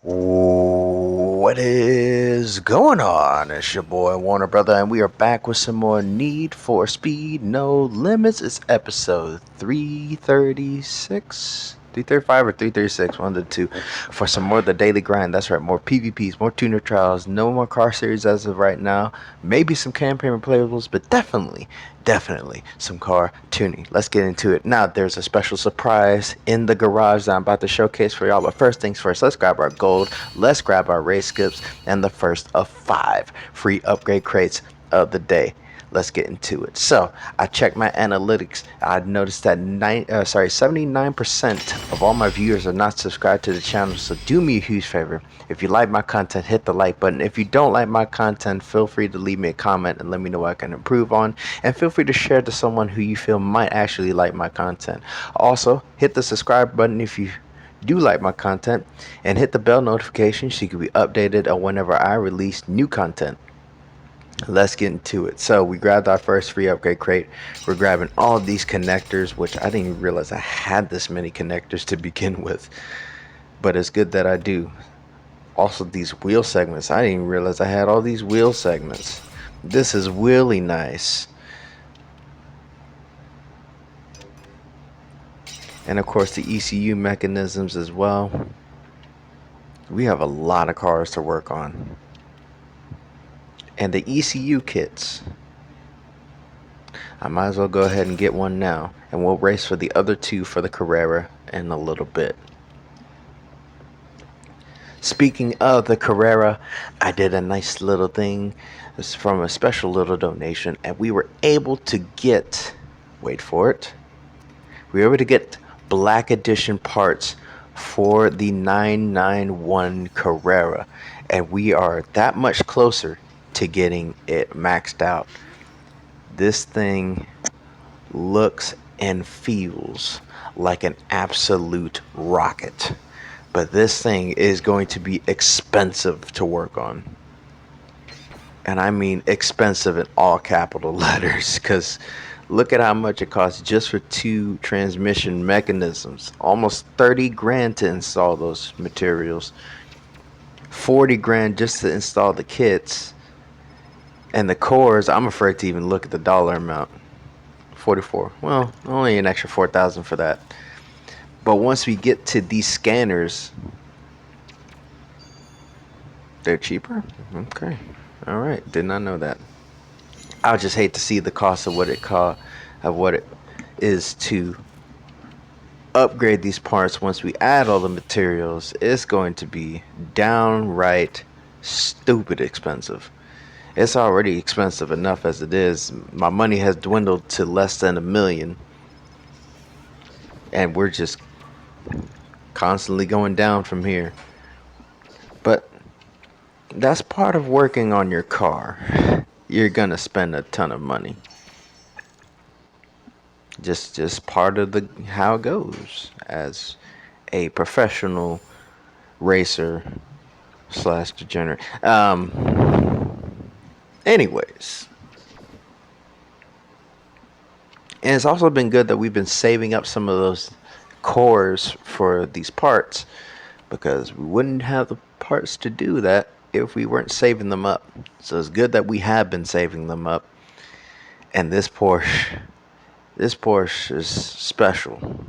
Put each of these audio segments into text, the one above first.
What is going on? It's your boy Warner Brother, and we are back with some more Need for Speed No Limits. It's episode 336, 335 or 336, one of the two, for some more of the daily grind. That's right, more PvPs, more tuner trials, no more car series as of right now. Maybe some campaign replayables, but definitely some car tuning. Let's get into it. Now, there's a special surprise in the garage that I'm about to showcase for y'all. But first things first, let's grab our gold, let's grab our race skips, and the first of 5 free upgrade crates of the day. Let's get into it. So I checked my analytics. I noticed that 79% of all my viewers are not subscribed to the channel. So do me a huge favor. If you like my content, hit the like button. If you don't like my content, feel free to leave me a comment and let me know what I can improve on. And feel free to share to someone who you feel might actually like my content. Also, hit the subscribe button if you do like my content, and hit the bell notification so you can be updated on whenever I release new content. Let's get into it. So we grabbed our first free upgrade crate. We're grabbing all of these connectors, which I didn't even realize I had this many connectors to begin with, but it's good that I do. Also, these wheel segments, I didn't even realize I had all these wheel segments. This is really nice. And of course the ECU mechanisms as well. We have a lot of cars to work on. And the ECU kits, I might as well go ahead and get one now, and we'll race for the other two for the Carrera in a little bit. Speaking of the Carrera, I did a nice little thing. It's from a special little donation, and we were able to get, wait for it, we were able to get Black Edition parts for the 991 Carrera, and we are that much closer to getting it maxed out. This thing looks and feels like an absolute rocket, but this thing is going to be expensive to work on. And I mean expensive in all capital letters, because look at how much it costs just for 2 transmission mechanisms. Almost 30 grand to install those materials, 40 grand just to install the kits, and the cores, I'm afraid to even look at the dollar amount. 44. Well, only an extra 4,000 for that. But once we get to these scanners, they're cheaper. Okay. All right. Did not know that. I just hate to see the cost of what it is to upgrade these parts. Once we add all the materials, it's going to be downright stupid expensive. It's already expensive enough as it is. My money has dwindled to less than $1 million, and we're just constantly going down from here. But that's part of working on your car. You're gonna spend a ton of money. Just part of the how it goes as a professional racer slash degenerate. Anyways, and it's also been good that we've been saving up some of those cores for these parts, because we wouldn't have the parts to do that if we weren't saving them up. So it's good that we have been saving them up. And this Porsche is special.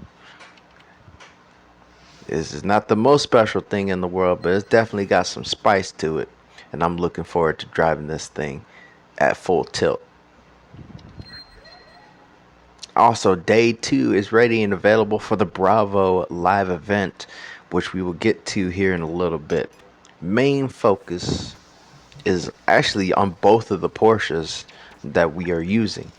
This is not the most special thing in the world, but it's definitely got some spice to it, and I'm looking forward to driving this thing at full tilt. Also, day 2 is ready and available for the Bravo live event, which we will get to here in a little bit. Main focus is actually on both of the Porsches that we are using.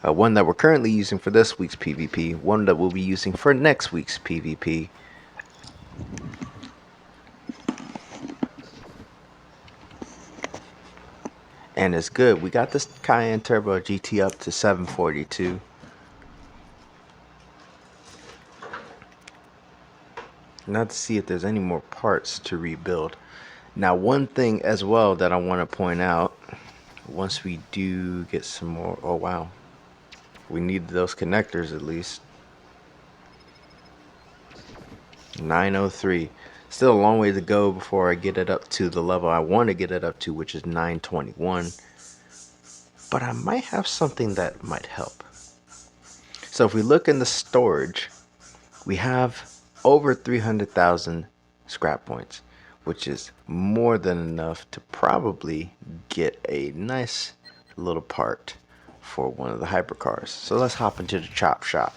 One that we're currently using for this week's PvP, one that we'll be using for next week's PvP. And it's good. We got this Cayenne Turbo GT up to 742. Not to see if there's any more parts to rebuild. Now, one thing as well that I want to point out, once we do get some more, oh wow, we need those connectors at least. 903. Still a long way to go before I get it up to the level I want to get it up to, which is 921. But I might have something that might help. So if we look in the storage, we have over 300,000 scrap points, which is more than enough to probably get a nice little part for one of the hypercars. So let's hop into the chop shop.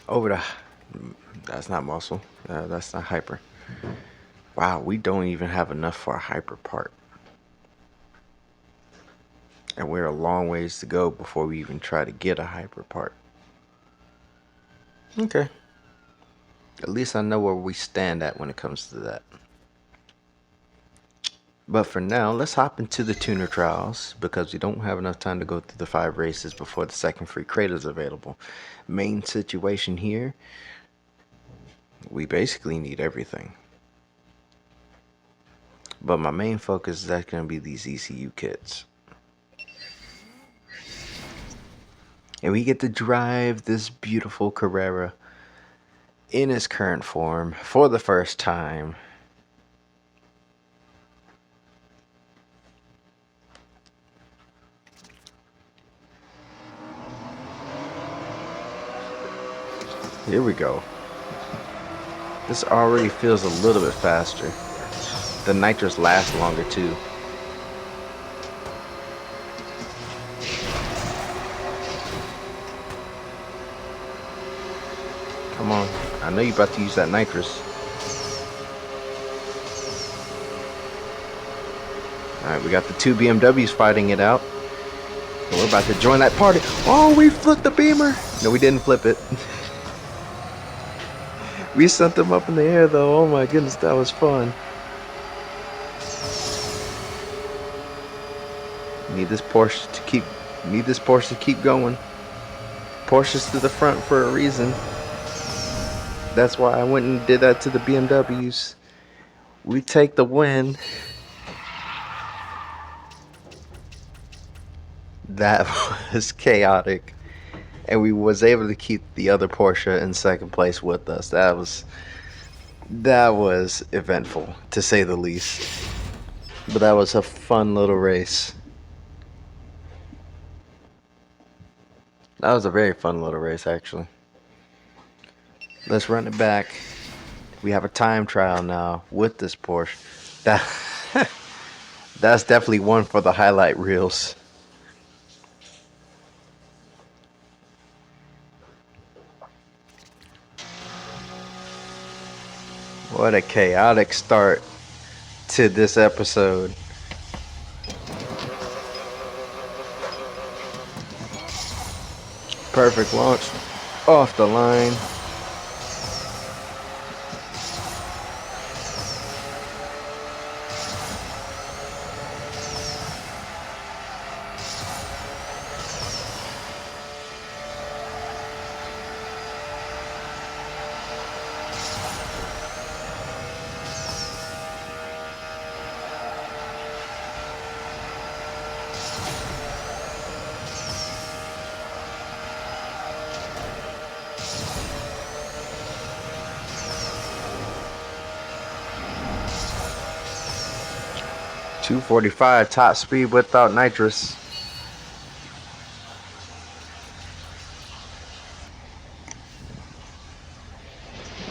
Over to, that's not muscle, that's not hyper. Wow, we don't even have enough for a hyper part. And we're a long ways to go before we even try to get a hyper part. Okay. At least I know where we stand at when it comes to that. But for now, let's hop into the tuner trials because we don't have enough time to go through the 5 races before the second free crate is available. Main situation here, we basically need everything. But my main focus is going to be these ECU kits. And we get to drive this beautiful Carrera in its current form for the first time. Here we go. This already feels a little bit faster. The nitros last longer too. Come on. I know you're about to use that nitrous. Alright, we got the 2 BMWs fighting it out. And we're about to join that party. Oh, we flipped the beamer. No, we didn't flip it. We sent them up in the air though. Oh my goodness, that was fun. Need this Porsche to keep going. Porsche's to the front for a reason. That's why I went and did that to the BMWs. We take the win. That was chaotic. And we was able to keep the other Porsche in second place with us. That was eventful, to say the least. But that was a fun little race. That was a very fun little race, actually. Let's run it back. We have a time trial now with this Porsche. That's definitely one for the highlight reels. What a chaotic start to this episode. Perfect launch off the line. .245 top speed without nitrous.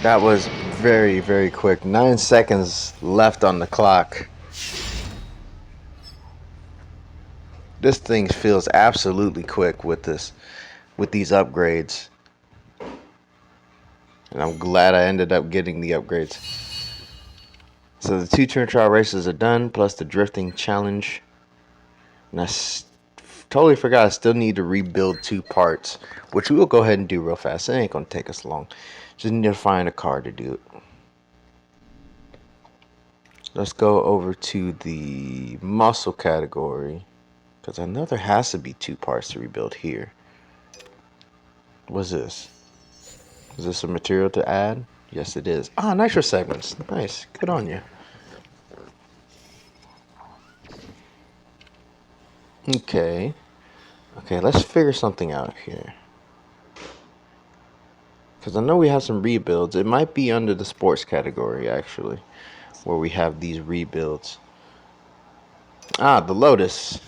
That was very, very quick. 9 seconds left on the clock. This thing feels absolutely quick with these upgrades. And I'm glad I ended up getting the upgrades. So the 2 turn trial races are done, plus the drifting challenge. And I totally forgot I still need to rebuild 2 parts, which we will go ahead and do real fast. It ain't going to take us long. Just need to find a car to do it. Let's go over to the muscle category, because I know there has to be 2 parts to rebuild here. What's this? Is this a material to add? Yes, it is. Ah, nitro segments. Nice. Good on you. Okay. Okay, let's figure something out here. Because I know we have some rebuilds. It might be under the sports category, actually, where we have these rebuilds. Ah, the Lotus.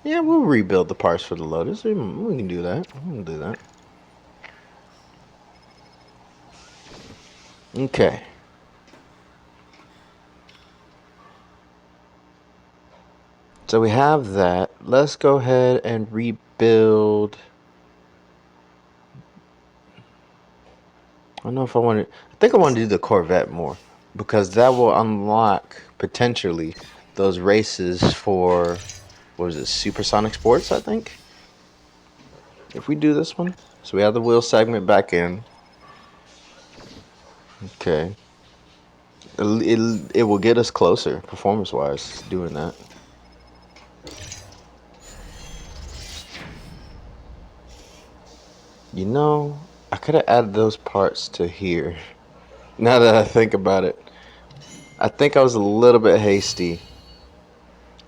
Yeah, we'll rebuild the parts for the Lotus. We can do that. We can do that. Okay. So we have that. Let's go ahead and rebuild. I don't know if I want to. I think I want to do the Corvette more because that will unlock potentially those races for what was it, Supersonic Sports? I think. If we do this one, so we have the wheel segment back in. Okay. It will get us closer performance wise doing that. You know, I could have added those parts to here. Now that I think about it, I think I was a little bit hasty.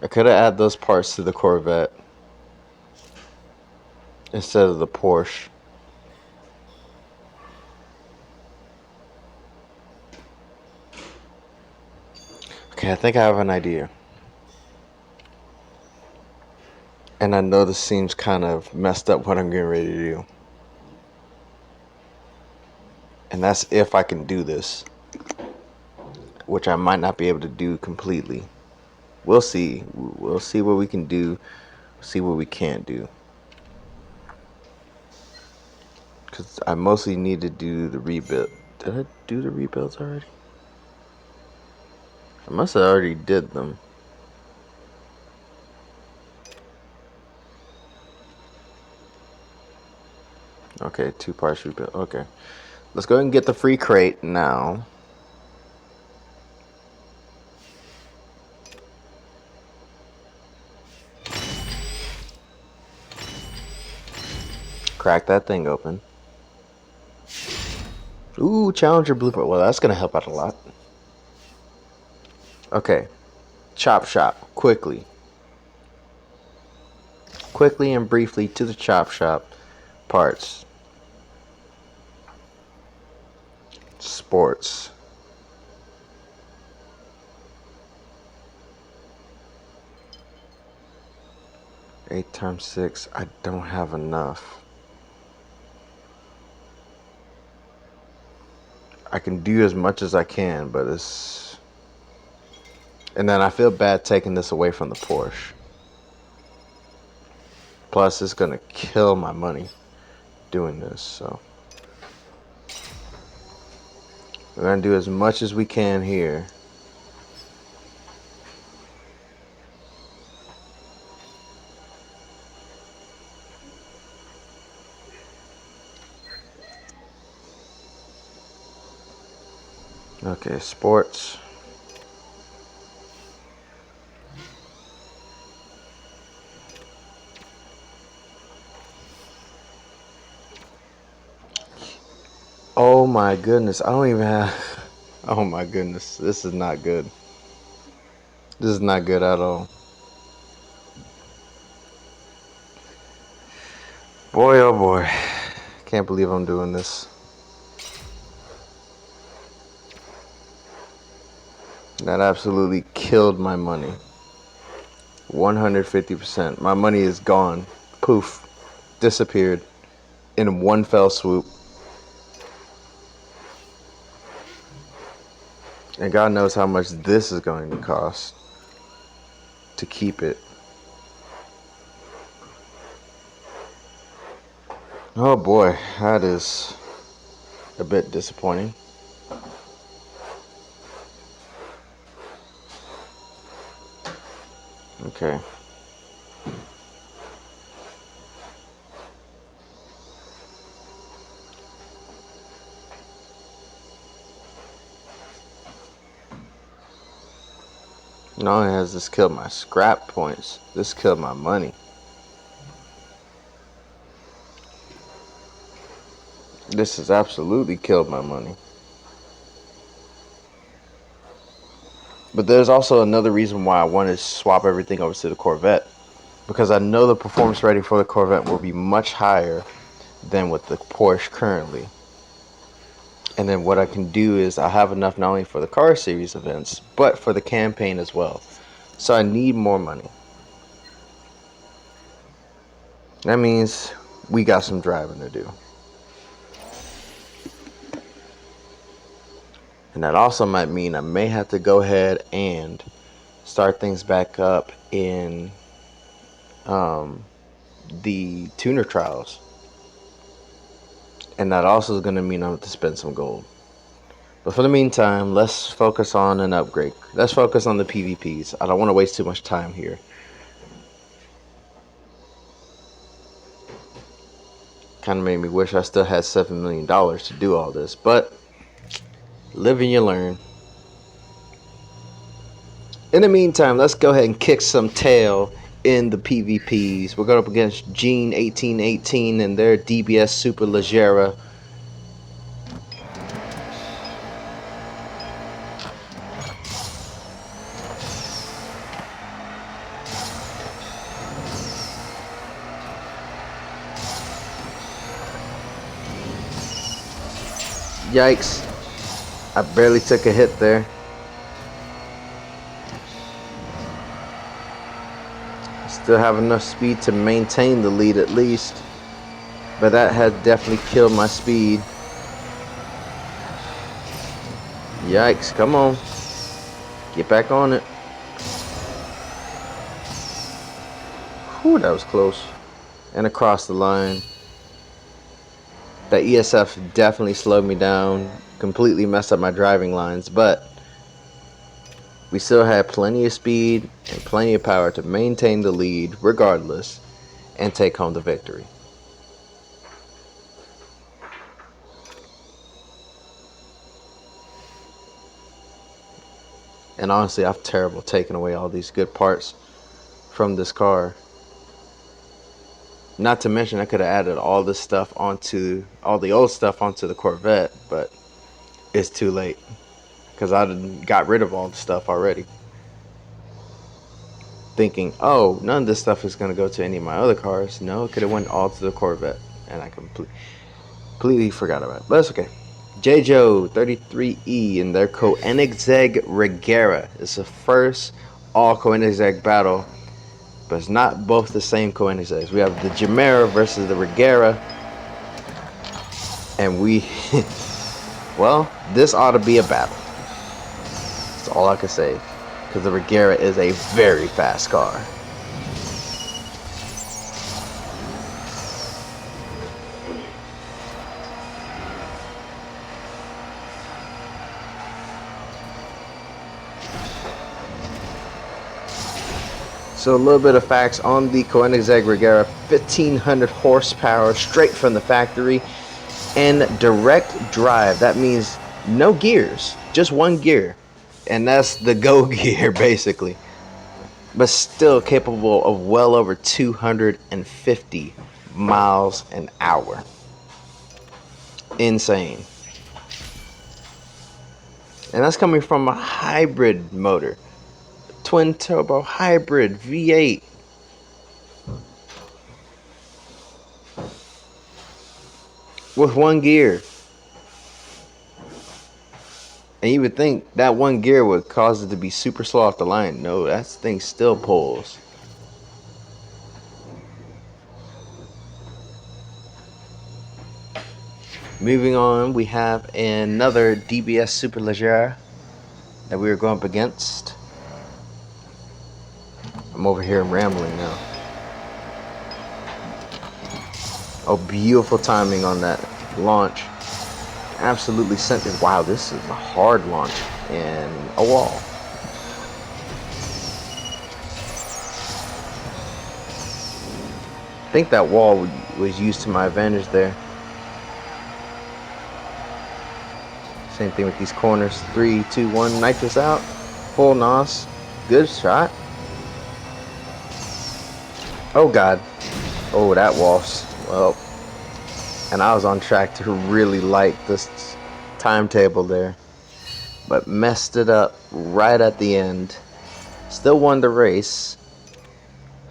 I could have added those parts to the Corvette instead of the Porsche. Okay, I think I have an idea. And I know this seems kind of messed up what I'm getting ready to do. And that's if I can do this, which I might not be able to do completely. We'll see. We'll see what we can do, see what we can't do. Because I mostly need to do the rebuild. Did I do the rebuilds already? I must have already did them. Okay, 2 parts rebuild. Okay. Let's go ahead and get the free crate now. Crack that thing open. Ooh, Challenger blueprint. Well, that's going to help out a lot. Okay. Chop shop. Quickly and briefly to the chop shop. Parts. Sports. Eight times 6. I don't have enough. I can do as much as I can, but it's... And then I feel bad taking this away from the Porsche. Plus, it's going to kill my money doing this, so... We're going to do as much as we can here. Okay, sports. Oh my goodness, I don't even have... Oh my goodness, this is not good. This is not good at all. Boy, oh boy. Can't believe I'm doing this. That absolutely killed my money. 150%. My money is gone. Poof. Disappeared. In one fell swoop. And God knows how much this is going to cost to keep it. Oh boy, that is a bit disappointing. Okay. Not only has this killed my scrap points, this killed my money. This has absolutely killed my money. But there's also another reason why I want to swap everything over to the Corvette. Because I know the performance rating for the Corvette will be much higher than with the Porsche currently. And then what I can do is I have enough not only for the car series events, but for the campaign as well. So I need more money. That means we got some driving to do. And that also might mean I may have to go ahead and start things back up in the tuner trials. And that also is going to mean I have to spend some gold. But for the meantime, let's focus on an upgrade. Let's focus on the PvPs. I don't want to waste too much time here. Kind of made me wish I still had $7 million to do all this. But live and you learn. In the meantime, let's go ahead and kick some tail in the PvPs. We're going up against Gene 1818 and their DBS Super Leggera. Yikes. I barely took a hit there. Still have enough speed to maintain the lead at least. But that had definitely killed my speed. Yikes, come on. Get back on it. Whew, that was close. And across the line. That ESF definitely slowed me down. Completely messed up my driving lines. But we still had plenty of speed and plenty of power to maintain the lead regardless and take home the victory. And honestly, I'm terrible taking away all these good parts from this car. Not to mention I could have added all this stuff onto, all the old stuff onto the Corvette, but it's too late because I got rid of all the stuff already. Thinking, oh, none of this stuff is going to go to any of my other cars. No, it could have went all to the Corvette, and I completely forgot about it. But that's okay. JJo 33E and their Koenigsegg Regera. It's the first all Koenigsegg battle, but it's not both the same Koenigsegg's. We have the Gemera versus the Regera, and we, well, this ought to be a battle. That's all I can say, because the Regera is a very fast car. So a little bit of facts on the Koenigsegg Regera. 1500 horsepower straight from the factory and direct drive. That means no gears, just one gear, and that's the go gear basically, but still capable of well over 250 miles an hour. Insane. And that's coming from a hybrid motor. Twin turbo hybrid V8. With one gear. And you would think that one gear would cause it to be super slow off the line. No, that thing still pulls. Moving on, we have another DBS Super Leggera that we are going up against. I'm over here rambling now. Oh, beautiful timing on that launch. Absolutely sent it. Wow, this is a hard launch in a wall. I think that wall was used to my advantage there. Same thing with these corners. 3, 2, 1, nitrous out. Full NOS. Good shot. Oh God. Oh, that was, well, and I was on track to really like this timetable there, but messed it up right at the end. Still won the race,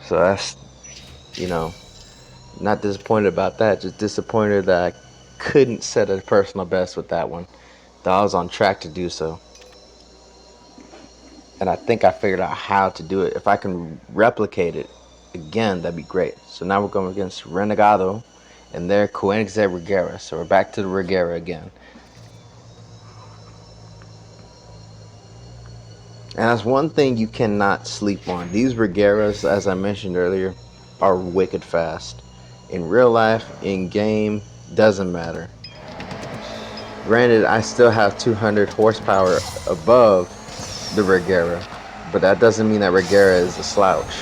so that's, you know, not disappointed about that, just disappointed that I couldn't set a personal best with that one. Though I was on track to do so. And I think I figured out how to do it. If I can replicate it again, that'd be great. So now we're going against Renegado and their Koenigsegg Regera. So we're back to the Regera again. And that's one thing you cannot sleep on. These Regeras, as I mentioned earlier, are wicked fast. In real life, in game, doesn't matter. Granted, I still have 200 horsepower above the Regera, but that doesn't mean that Regera is a slouch.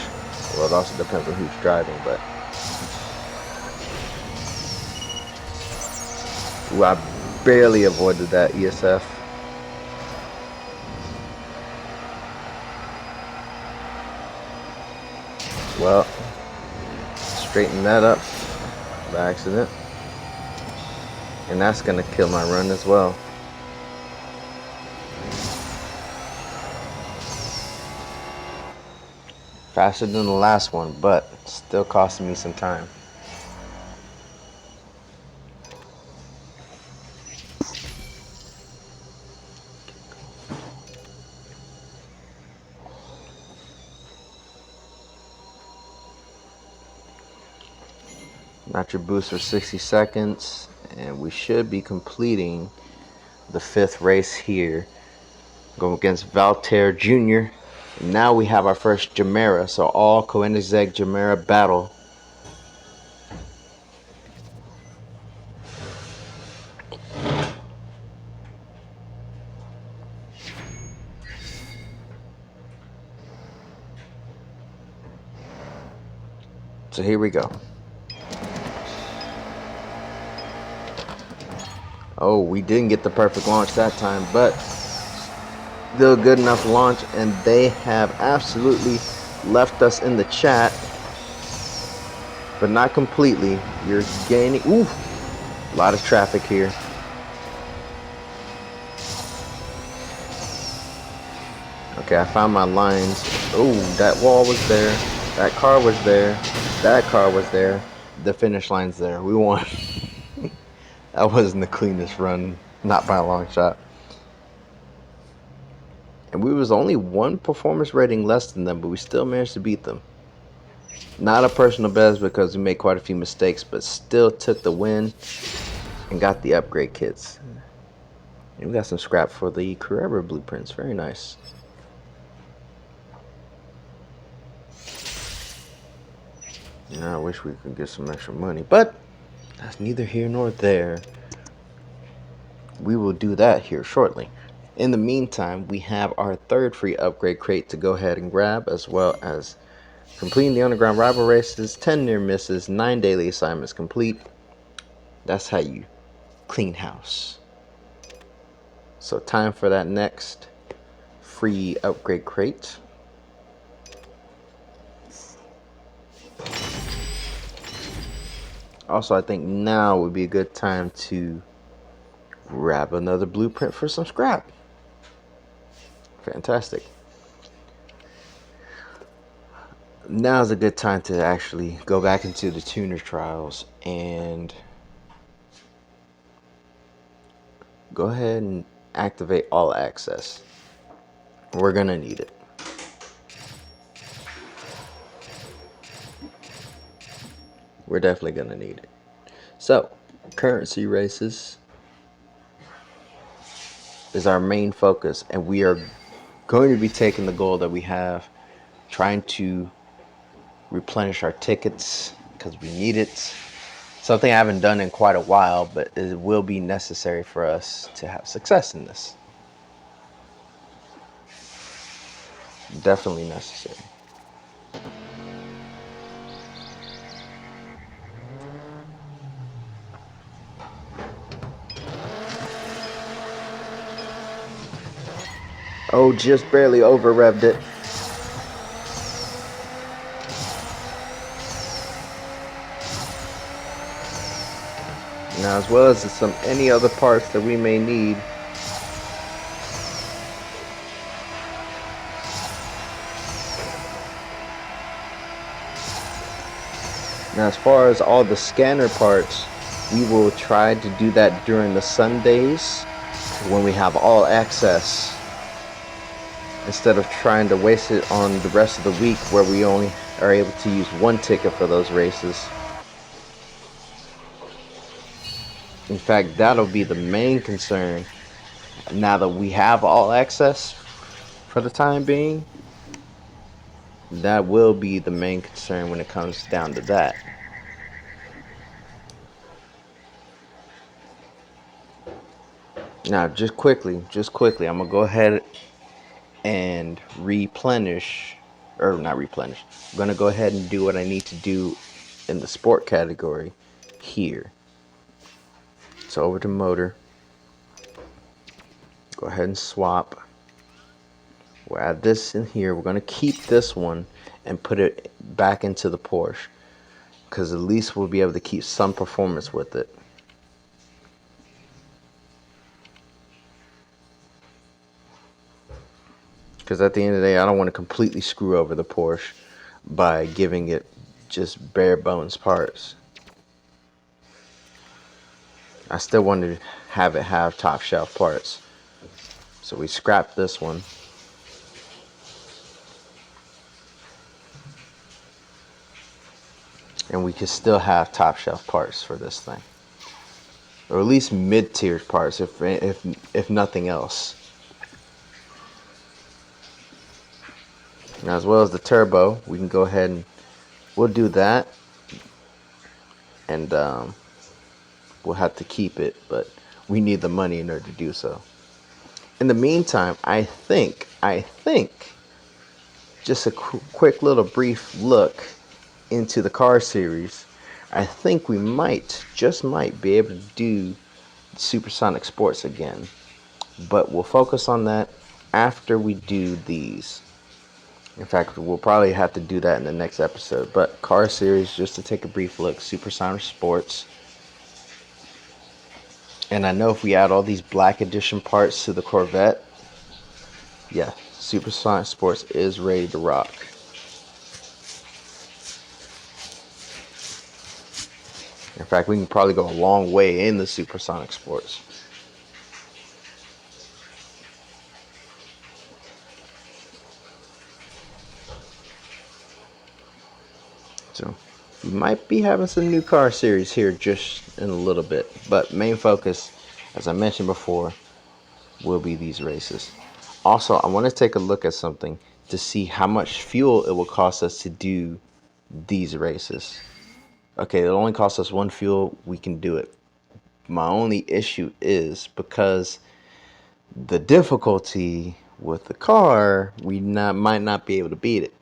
Well, it also depends on who's driving, but ooh, I barely avoided that ESF. Well, straighten that up by accident, and that's gonna kill my run as well. Faster than the last one, but still costing me some time. Nitro boost for 60 seconds, and we should be completing the 5th race here. Going against Valter Jr. And now we have our first Gemera, so all Koenigsegg Gemera battle. So here we go. Oh, we didn't get the perfect launch that time, but still good enough launch, and they have absolutely left us in the chat, but not completely. You're gaining. Ooh, a lot of traffic here. Okay, I found my lines. Oh, that wall was there. That car was there. That car was there. The finish line's there. We won. That wasn't the cleanest run, not by a long shot. And we was only one performance rating less than them, but we still managed to beat them. Not a personal best because we made quite a few mistakes, but still took the win and got the upgrade kits. And we got some scrap for the Carrera blueprints. Very nice. Yeah, I wish we could get some extra money, but that's neither here nor there. We will do that here shortly. In the meantime, we have our 3rd free upgrade crate to go ahead and grab, as well as completing the underground rival races, 10 near misses, 9 daily assignments complete. That's how you clean house. So time for that next free upgrade crate. Also, I think now would be a good time to grab another blueprint for some scrap. Fantastic. Now's a good time to actually go back into the tuner trials and go ahead and activate all access. We're gonna need it. We're definitely gonna need it. So, currency races is our main focus, and we are going to be taking the goal that we have, trying to replenish our tickets because we need it. Something I haven't done in quite a while, but it will be necessary for us to have success in this. Definitely necessary. Oh, just barely over revved it. Now, as well as some any other parts that we may need. Now, as far as all the scanner parts, We will try to do that during the Sundays when we have all access, instead of trying to waste it on the rest of the week where we only are able to use one ticket for those races. In fact, that'll be the main concern now that we have all access for the time being. That will be the main concern when it comes down to that. Now, just quickly, I'm gonna go ahead and replenish, or not replenish. I'm gonna go ahead and do what I need to do in the sport category here. So over to motor. Go ahead and swap. We'll add this in here. We're gonna keep this one and put it back into the Porsche, because at least we'll be able to keep some performance with it. Because at the end of the day, I don't want to completely screw over the Porsche by giving it just bare bones parts. I still want to have it have top shelf parts. So we scrapped this one. And we can still have top shelf parts for this thing. Or at least mid-tier parts, if nothing else. Now, as well as the turbo, we can go ahead and we'll do that. And we'll have to keep it, but we need the money in order to do so. In the meantime, I think, just a quick little brief look into the car series, I think we just might be able to do Supersonic Sports again. But we'll focus on that after we do these. In fact, we'll probably have to do that in the next episode. But car series, just to take a brief look, Supersonic Sports. And I know if we add all these black edition parts to the Corvette, yeah, Supersonic Sports is ready to rock. In fact, we can probably go a long way in the Supersonic Sports. So we might be having some new car series here just in a little bit. But main focus, as I mentioned before, will be these races. Also, I want to take a look at something to see how much fuel it will cost us to do these races. Okay, it only costs us one fuel, we can do it. My only issue is because the difficulty with the car, might not be able to beat it.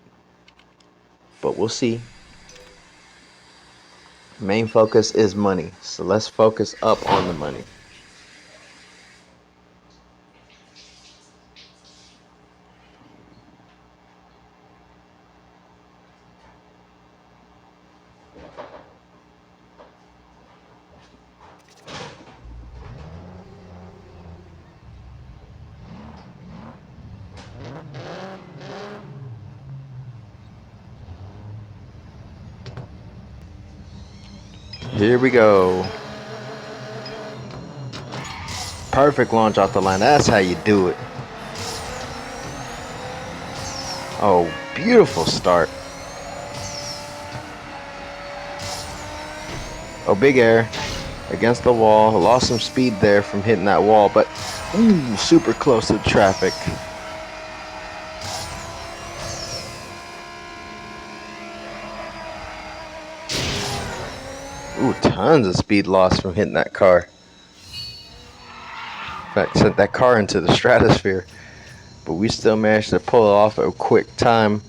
But we'll see. Main focus is money, so let's focus up on the money. Here we go. Perfect launch off the line. That's how you do it. Oh, beautiful start. Oh, big air against the wall. Lost some speed there from hitting that wall, but ooh, super close to the traffic. Ooh, tons of speed loss from hitting that car. In fact, sent that car into the stratosphere. But we still managed to pull it off at a quick time.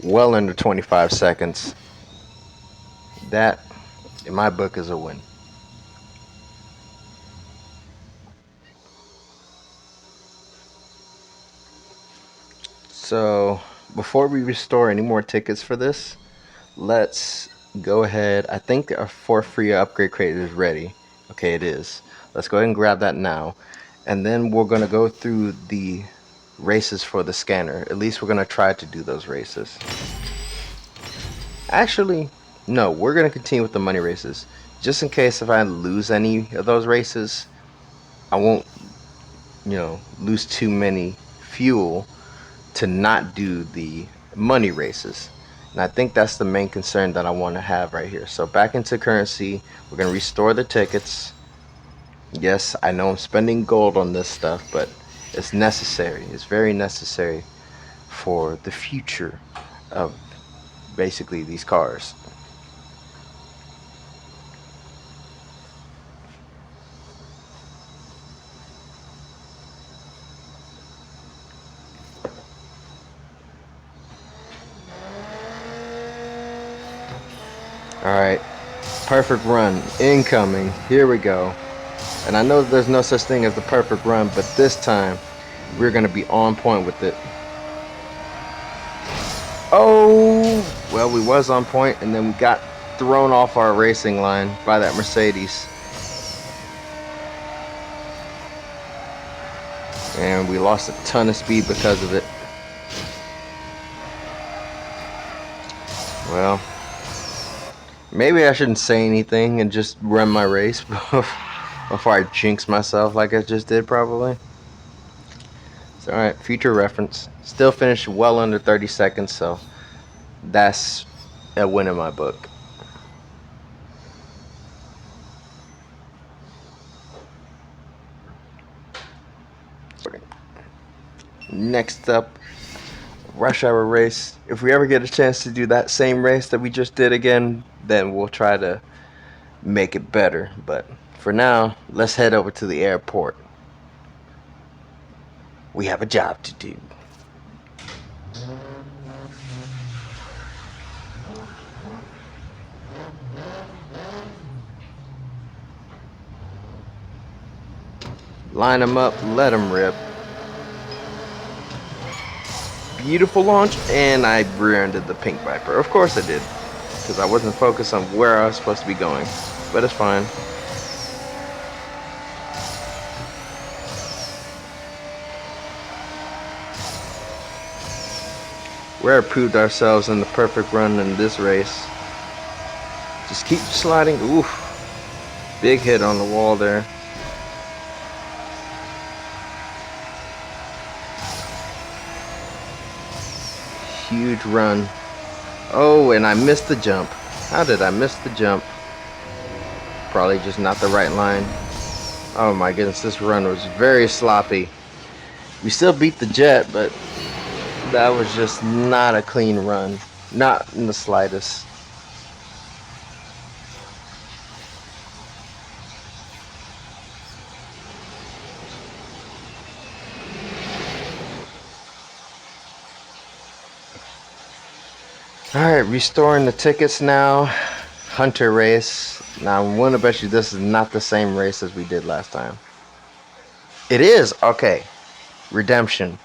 Well under 25 seconds. That, in my book, is a win. So, before we restore any more tickets for this, let's go ahead. I think our 4 free upgrade crate is ready. Okay, it is. Let's go ahead and grab that now. And then we're going to go through the races for the scanner. At least we're going to try to do those races. Actually, no, we're going to continue with the money races. just in case if I lose any of those races, I won't, lose too many fuel to not do the money races. And I think that's the main concern that I want to have right here. So back into currency, we're going to restore the tickets. Yes, I know I'm spending gold on this stuff, but it's necessary. It's very necessary for the future of basically these cars. Alright, perfect run incoming. Here we go. And I know there's no such thing as the perfect run, but this time we're going to be on point with it. Oh, well, we was on point, and then we got thrown off our racing line by that Mercedes. And we lost a ton of speed because of it. Well, maybe I shouldn't say anything and just run my race before I jinx myself like I just did probably. So, alright, future reference. Still finished well under 30 seconds, so that's a win in my book. Next up, rush hour race. If we ever get a chance to do that same race that we just did again, then we'll try to make it better. But for now, let's head over to the airport. We have a job to do. Line them up, let them rip. Beautiful launch, and I rear-ended the Pink Viper. Of course I did, because I wasn't focused on where I was supposed to be going. But it's fine. We already proved ourselves in the perfect run in this race. Just keep sliding. Oof. Big hit on the wall there. Huge run. Oh, and I missed the jump. How did I miss the jump? Probably just not the right line. Oh my goodness, this run was very sloppy. We still beat the jet, but that was just not a clean run. Not in the slightest. Alright, restoring the tickets now. Hunter race. Now, I want to bet you this is not the same race as we did last time. It is? Okay. Redemption.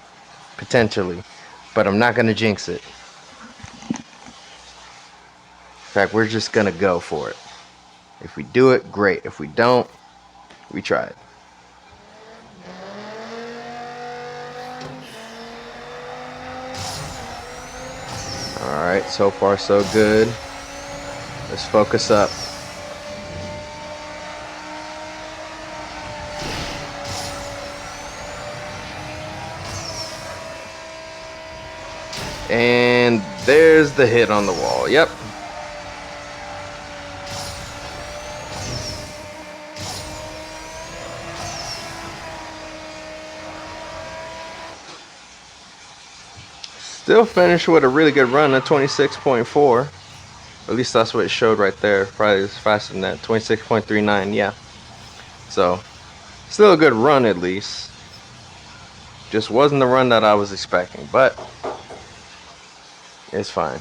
Potentially. But I'm not going to jinx it. In fact, we're just going to go for it. If we do it, great. If we don't, we tried. Alright, so far so good. Let's focus up. And there's the hit on the wall. Yep. Still finished with a really good run at 26.4. At least that's what it showed right there. Probably was faster than that. 26.39, yeah. So, still a good run at least. Just wasn't the run that I was expecting, but it's fine.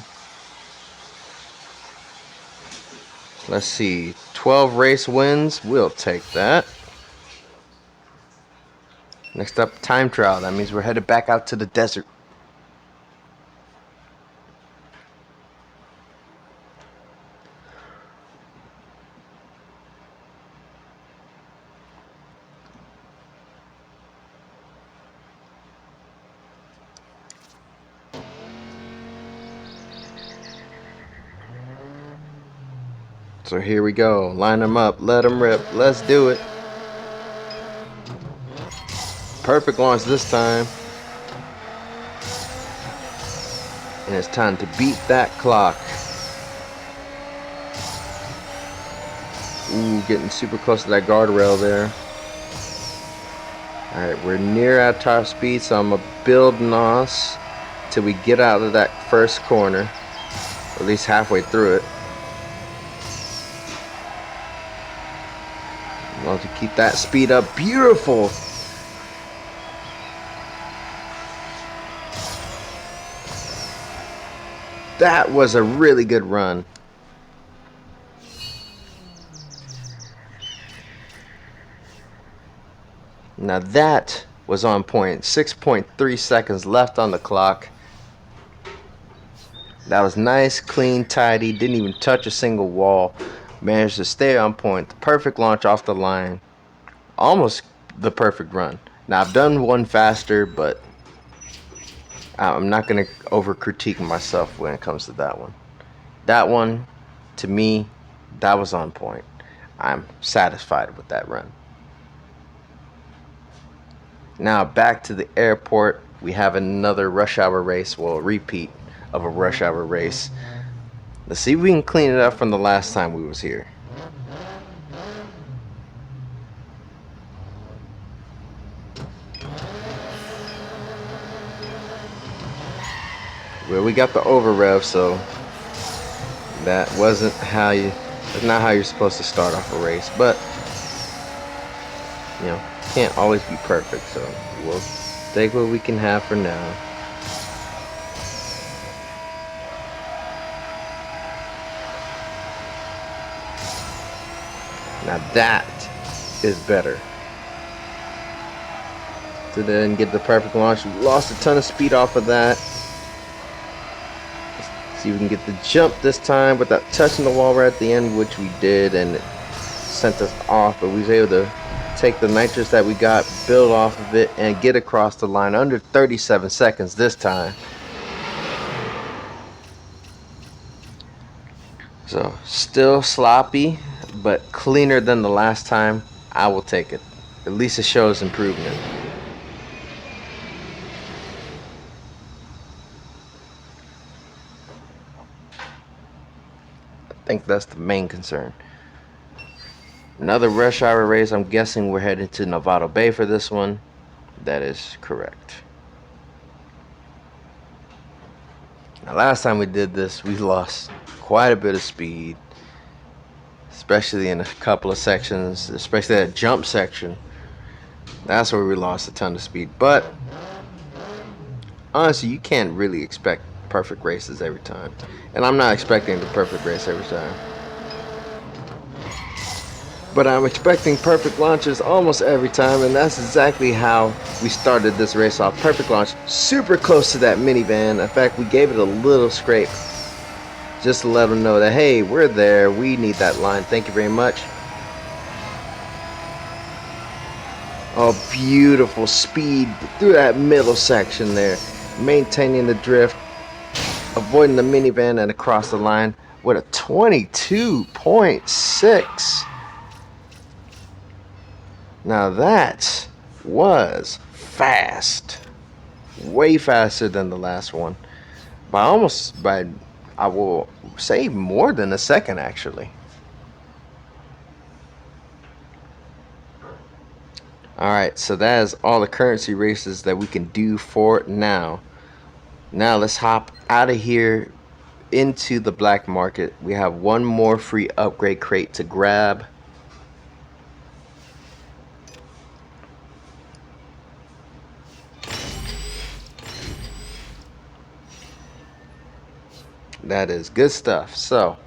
Let's see. 12 race wins. We'll take that. Next up, time trial. That means we're headed back out to the desert. So here we go. Line them up. Let them rip. Let's do it. Perfect launch this time. And it's time to beat that clock. Ooh, getting super close to that guardrail there. Alright, we're near our top speed, so I'm going to build NOS till we get out of that first corner. Or at least halfway through it. I want to keep that speed up. Beautiful! That was a really good run. Now that was on point. 6.3 seconds left on the clock. That was nice, clean, tidy. Didn't even touch a single wall. Managed to stay on point. The perfect launch off the line. Almost the perfect run. Now I've done one faster, but I'm not going to over critique myself when it comes to that one. That one, to me, that was on point. I'm satisfied with that run. Now back to the airport. We have another rush hour race. Well, a repeat of a rush hour race. Let's see if we can clean it up from the last time we was here. Well, we got the over rev, so that wasn't how you. That's not how you're supposed to start off a race, but you know, can't always be perfect. So we'll take what we can have for now. Now that is better. So then get the perfect launch. We lost a ton of speed off of that. See if we can get the jump this time without touching the wall right at the end, which we did, and it sent us off. But we was able to take the nitrous that we got, build off of it, and get across the line under 37 seconds this time. So still sloppy, but cleaner than the last time. I will take it. At least it shows improvement. I think that's the main concern. Another rush hour race. I'm guessing we're heading to Novato Bay for this one. That is correct. Now, last time we did this, we lost quite a bit of speed, especially in a couple of sections, especially that jump section. That's where we lost a ton of speed. But honestly, you can't really expect perfect races every time, and I'm not expecting the perfect race every time, but I'm expecting perfect launches almost every time, and that's exactly how we started this race off. Perfect launch, super close to that minivan. In fact, we gave it a little scrape just to let them know that, hey, we're there, we need that line, thank you very much. Oh, beautiful speed through that middle section there, maintaining the drift, avoiding the minivan, and across the line with a 22.6. Now that was fast. Way faster than the last one. By I will say more than a second actually. Alright, so that is all the currency races that we can do for now. Now let's hop out of here into the black market. We have one more free upgrade crate to grab. That is good stuff. So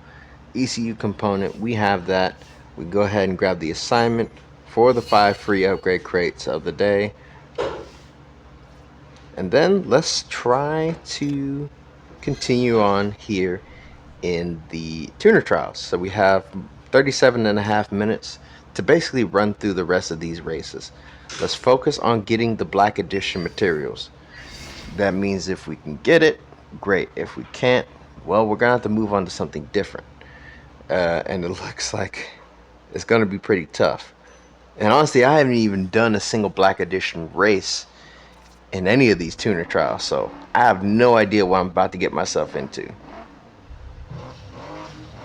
ECU component, we have that. We go ahead and grab the assignment for the 5 free upgrade crates of the day. And then let's try to continue on here in the tuner trials. So we have 37.5 minutes to basically run through the rest of these races. Let's focus on getting the Black Edition materials. That means if we can get it, great. If we can't, well, we're gonna have to move on to something different. and it looks like it's going to be pretty tough. And honestly, I haven't even done a single Black Edition race in any of these tuner trials, so I have no idea what I'm about to get myself into.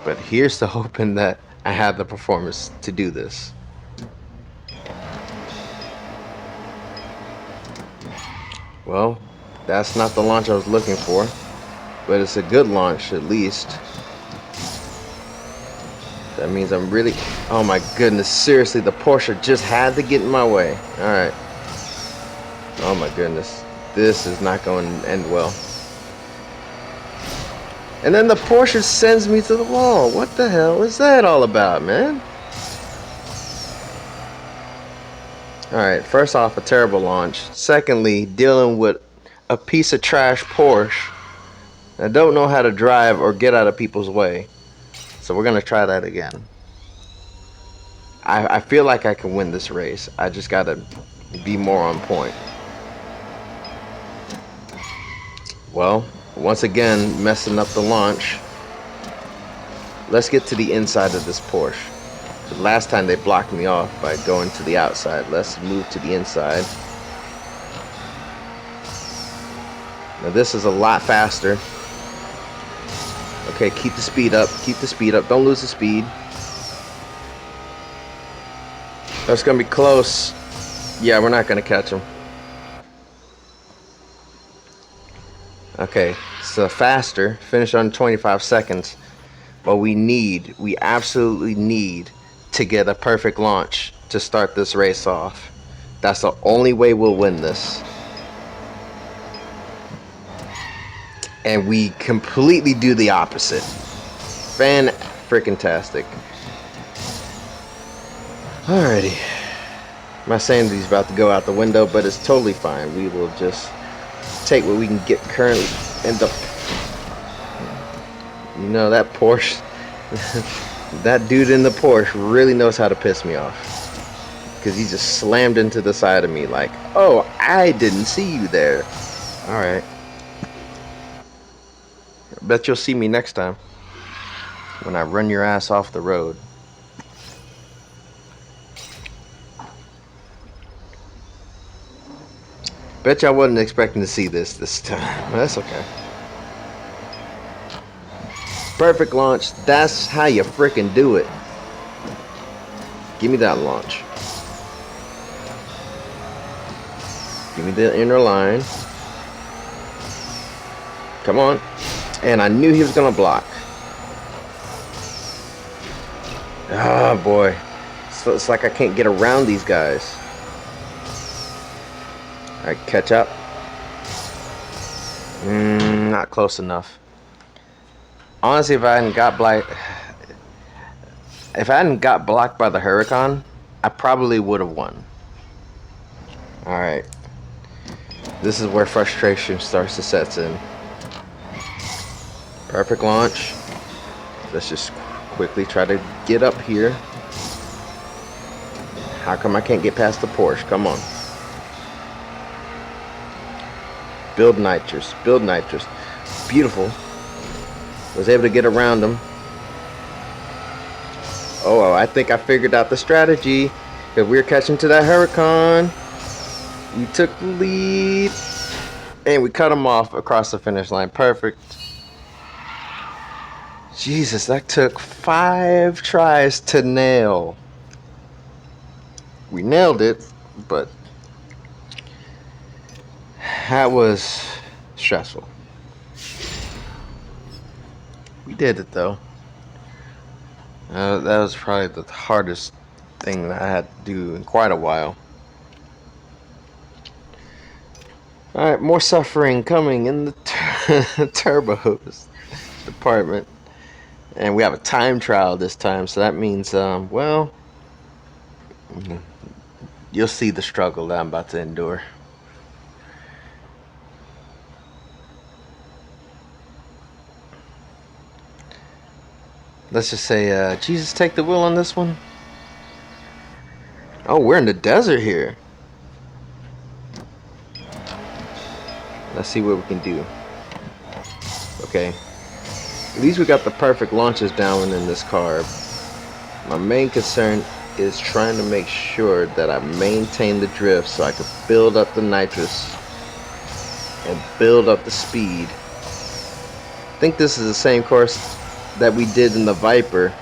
But here's to hoping that I have the performance to do this. Well, that's not the launch I was looking for, but it's a good launch at least. That means I'm really... Oh my goodness, seriously, the Porsche just had to get in my way. Alright. Oh my goodness. This is not going to end well. And then the Porsche sends me to the wall. What the hell is that all about, man? Alright, first off, a terrible launch. Secondly, dealing with a piece of trash Porsche that don't know how to drive or get out of people's way. So we're going to try that again. I feel like I can win this race. I just got to be more on point. Well, once again, messing up the launch. Let's get to the inside of this Porsche. The last time they blocked me off by going to the outside. Let's move to the inside. Now this is a lot faster. Okay, keep the speed up. Keep the speed up. Don't lose the speed. That's going to be close. Yeah, we're not going to catch him. Okay, so faster. Finish on 25 seconds. But we absolutely need to get a perfect launch to start this race off. That's the only way we'll win this. And we completely do the opposite. Fan-freaking-tastic. Alrighty. My sanity's about to go out the window, but it's totally fine. We will just take what we can get currently. And you know, that Porsche, that dude in the Porsche really knows how to piss me off. Because he just slammed into the side of me like, oh, I didn't see you there. Alright. Bet you'll see me next time when I run your ass off the road. Bet you I wasn't expecting to see this time. That's okay. Perfect launch. That's how you frickin' do it. Give me that launch. Give me the inner line. Come on. And I knew he was gonna block. Oh boy. So it's like I can't get around these guys. Alright, catch up. Not close enough. Honestly, if I hadn't got blocked by the Huracan, I probably would have won. Alright. This is where frustration starts to set in. Perfect launch. Let's just quickly try to get up here. How come I can't get past the Porsche? Come on. Build nitrous. Build nitrous. Beautiful. Was able to get around him. Oh, I think I figured out the strategy. Because we were catching to that Huracan. We took the lead. And we cut him off across the finish line. Perfect. Jesus, that took 5 tries to nail. We nailed it, but that was stressful. We did it though. That was probably the hardest thing that I had to do in quite a while. Alright, more suffering coming in the turbos department. And we have a time trial this time, so that means, well, you'll see the struggle that I'm about to endure. Let's just say, Jesus, take the wheel on this one. Oh, we're in the desert here. Let's see what we can do. Okay. At least we got the perfect launches down in this car. My main concern is trying to make sure that I maintain the drift so I can build up the nitrous and build up the speed. I think this is the same course that we did in the Viper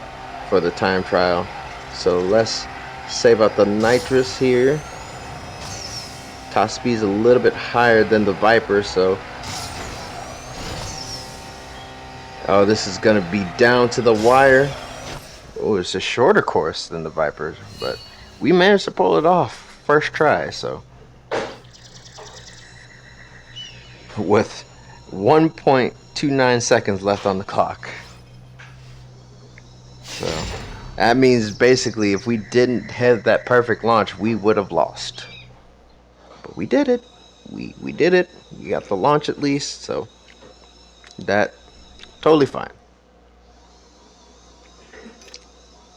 for the time trial. So let's save out the nitrous here. Top speed's a little bit higher than the Viper, so oh, this is gonna be down to the wire. Oh, it's a shorter course than the Viper, but we managed to pull it off first try. So with 1.29 seconds left on the clock. So that means basically if we didn't have that perfect launch, we would have lost. But we did it. We did it. We got the launch at least, so that totally fine.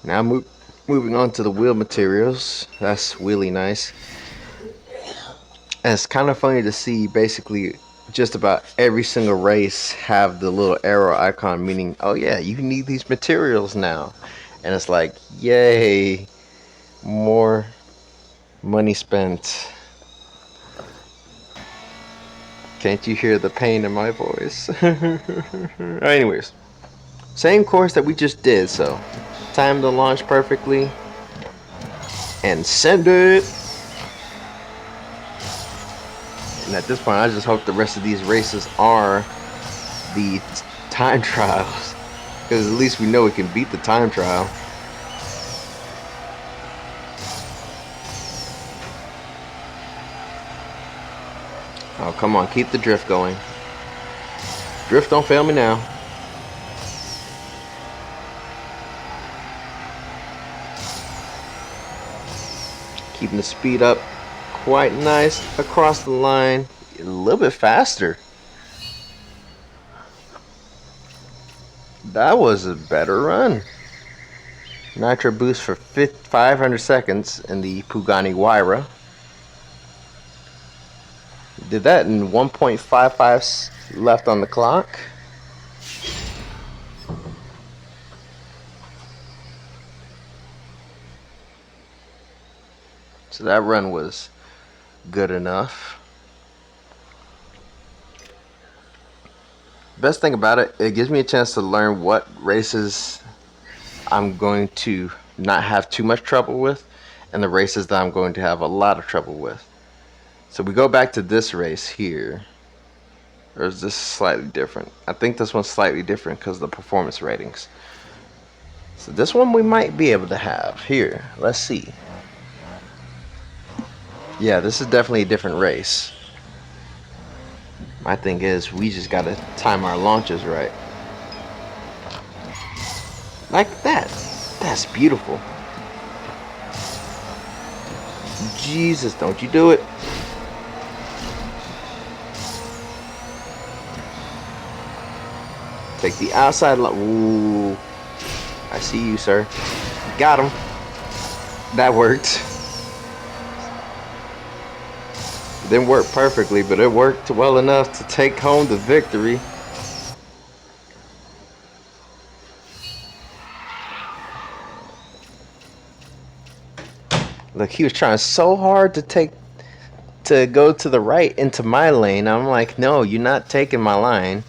Now moving on to the wheel materials. That's really nice. And it's kind of funny to see basically just about every single race have the little arrow icon, meaning, oh yeah, you need these materials now. And it's like, yay, more money spent. Can't you hear the pain in my voice? Anyways, same course that we just did, so time to launch perfectly and send it. And at this point, I just hope the rest of these races are the time trials, because at least we know we can beat the time trial. Oh, come on, keep the drift going. Drift, don't fail me now. Keeping the speed up quite nice across the line. A little bit faster. That was a better run. Nitro boost for 500 seconds in the Pagani Huayra. Did that in 1.55 left on the clock. So that run was good enough. Best thing about it, it gives me a chance to learn what races I'm going to not have too much trouble with and the races that I'm going to have a lot of trouble with. So we go back to this race here. Or is this slightly different? I think this one's slightly different because of the performance ratings. So this one we might be able to have. Here, let's see. Yeah, this is definitely a different race. My thing is, we just gotta time our launches right. Like that. That's beautiful. Jesus, don't you do it. Take the outside line. Ooh. I see you, sir. Got him. That worked. It didn't work perfectly, but it worked well enough to take home the victory. Look, he was trying so hard to go to the right into my lane. I'm like, no, you're not taking my line.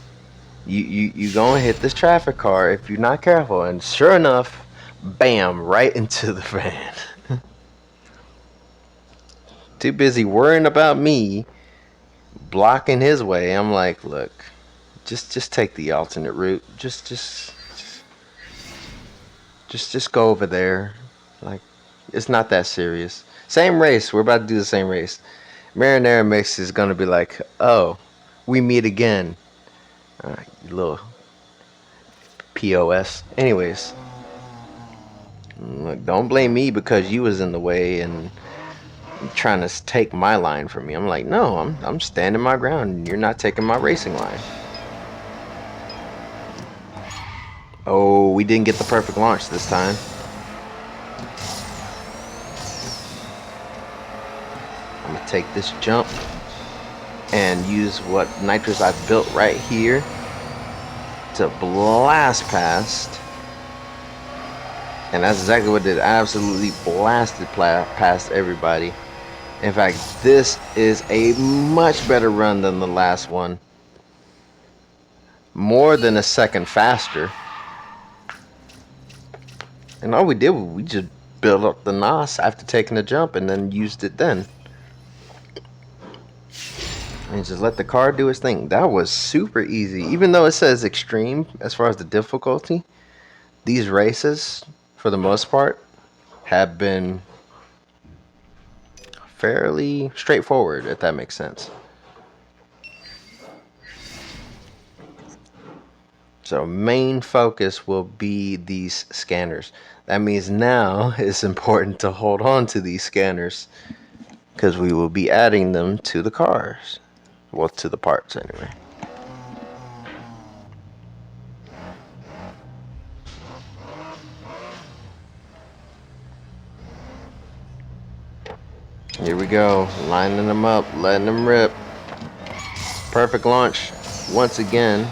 You gonna hit this traffic car if you're not careful. And sure enough, bam, right into the van. Too busy worrying about me blocking his way. I'm like, look, just take the alternate route. Just go over there. Like, it's not that serious. Same race. We're about to do the same race. Marinara Mix is gonna be like, oh, we meet again. You little POS. Anyways, look, don't blame me because you was in the way and trying to take my line from me. I'm like, no, I'm standing my ground. You're not taking my racing line. Oh, we didn't get the perfect launch this time. I'm gonna take this jump and use what nitrous I've built right here. to blast past. And that's exactly what it did. Absolutely blasted past everybody. In fact, this is a much better run than the last one. More than a second faster. And all we did was we just built up the NOS after taking the jump and then used it then. And just let the car do its thing. That was super easy. Even though it says extreme as far as the difficulty, these races, for the most part, have been fairly straightforward, if that makes sense. So main focus will be these scanners. That means now it's important to hold on to these scanners because we will be adding them to the cars. Well, to the parts anyway. Here we go, lining them up, letting them rip. Perfect launch once again.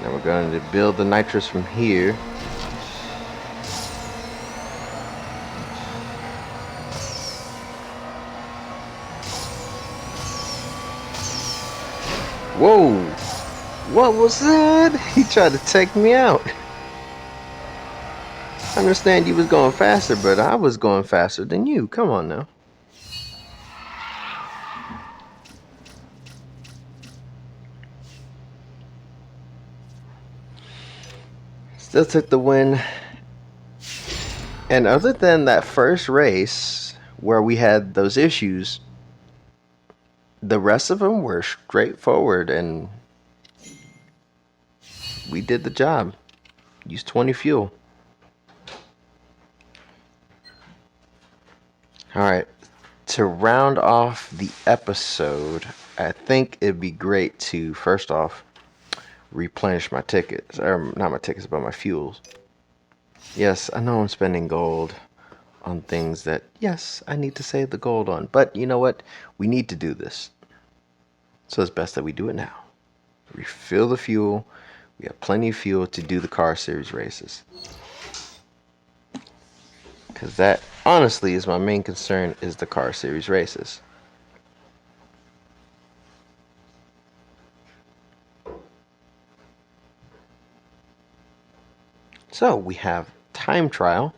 Now we're going to build the nitrous from here. Whoa! What was that? He tried to take me out. I understand you was going faster, but I was going faster than you. Come on now. Still took the win. And other than that first race where we had those issues, the rest of them were straightforward and we did the job. Used 20 fuel. Alright, to round off the episode, I think it'd be great to first off replenish my tickets, or not my tickets, but my fuels. Yes, I know I'm spending gold on things that, yes, I need to save the gold on, but you know what? We need to do this. So it's best that we do it now. Refill the fuel. We have plenty of fuel to do the car series races. Because that, honestly, is my main concern, is the car series races. So we have time trial,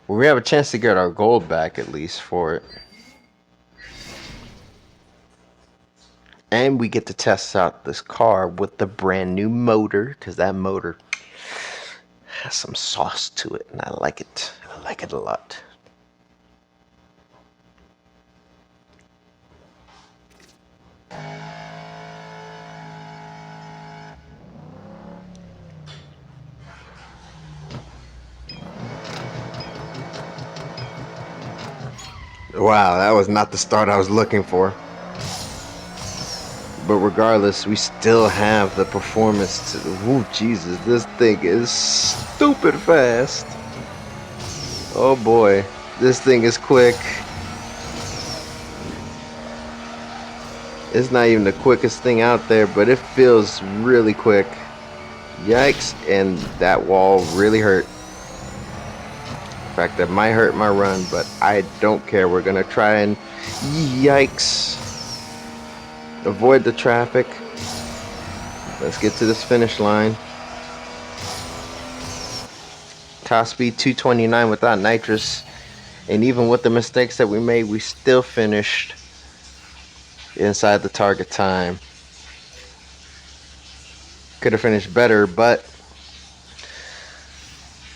where we have a chance to get our gold back at least for it. And we get to test out this car with the brand new motor, because that motor has some sauce to it, and I like it. I like it a lot. Wow, that was not the start I was looking for. But regardless, we still have the performance to... Ooh, Jesus, this thing is stupid fast. Oh boy, this thing is quick. It's not even the quickest thing out there, but it feels really quick. Yikes, and that wall really hurt. In fact, that might hurt my run, but I don't care. We're gonna try and... Yikes. Avoid the traffic. Let's get to this finish line. Top speed 229 without nitrous. And even with the mistakes that we made, we still finished inside the target time. Could have finished better, but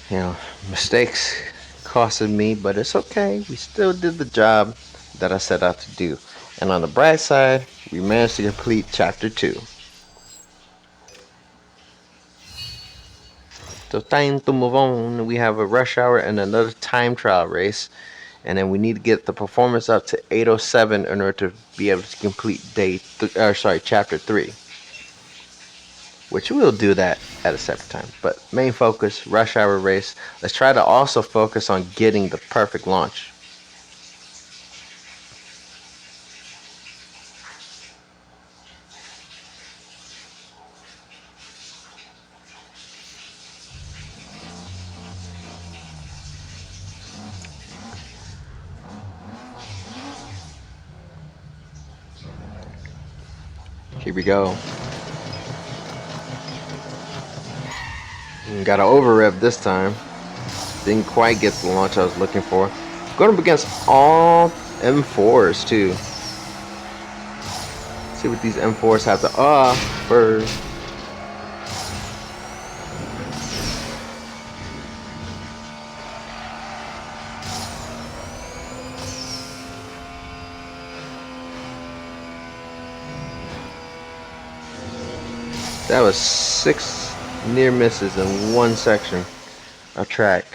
you know, mistakes costed me, but it's okay. We still did the job that I set out to do. And on the bright side, we managed to complete Chapter 2. So time to move on. We have a rush hour and another time trial race. And then we need to get the performance up to 807 in order to be able to complete Chapter 3. Which we'll do that at a separate time. But main focus, rush hour race. Let's try to also focus on getting the perfect launch. Here we go. Got an over rev this time. Didn't quite get the launch I was looking for. Going up against all M4s too. See what these M4s have to offer. That was 6 near misses in one section of track.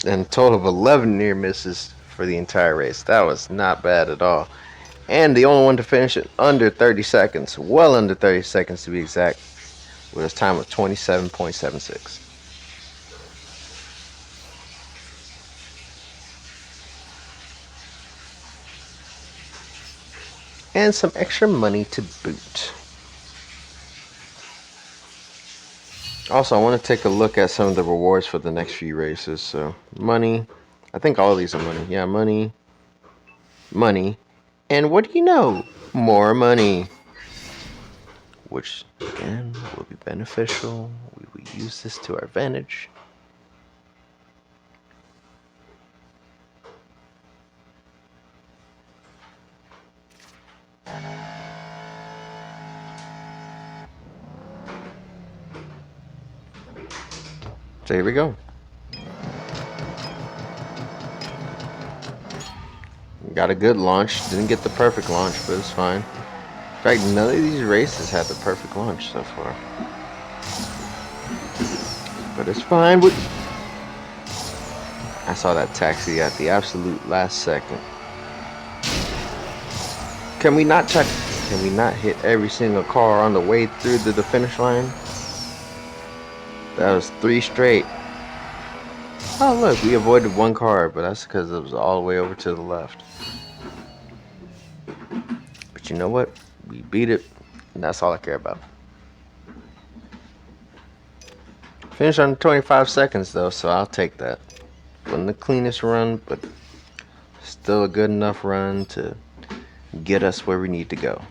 And a total of 11 near misses for the entire race. That was not bad at all. And the only one to finish it under 30 seconds, well under 30 seconds to be exact, with a time of 27.76. And some extra money to boot. Also, I want to take a look at some of the rewards for the next few races. So, money. I think all of these are money. Yeah, money. Money. And what do you know? More money. Which, again, will be beneficial. We will use this to our advantage. So here we go. Got a good launch. Didn't get the perfect launch, but it's fine. In fact, none of these races had the perfect launch so far. But it's fine. I saw that taxi at the absolute last second. Can we not hit every single car on the way through to the finish line? That was 3 straight. Oh look, we avoided one car, but that's because it was all the way over to the left. But you know what? We beat it, and that's all I care about. Finished on 25 seconds though, so I'll take that. Wasn't the cleanest run, but still a good enough run to get us where we need to go.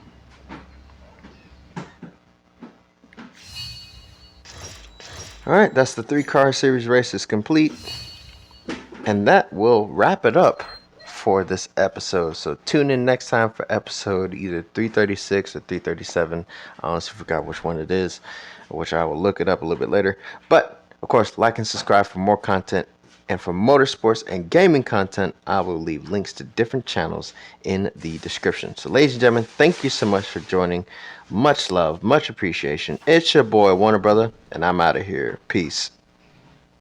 Alright, that's the 3-car series races complete. And that will wrap it up for this episode. So tune in next time for episode either 336 or 337. I honestly forgot which one it is, which I will look it up a little bit later. But, of course, like and subscribe for more content. And for motorsports and gaming content, I will leave links to different channels in the description. So, ladies and gentlemen, thank you so much for joining. Much love, much appreciation. It's your boy, Warner Brother, and I'm out of here. Peace.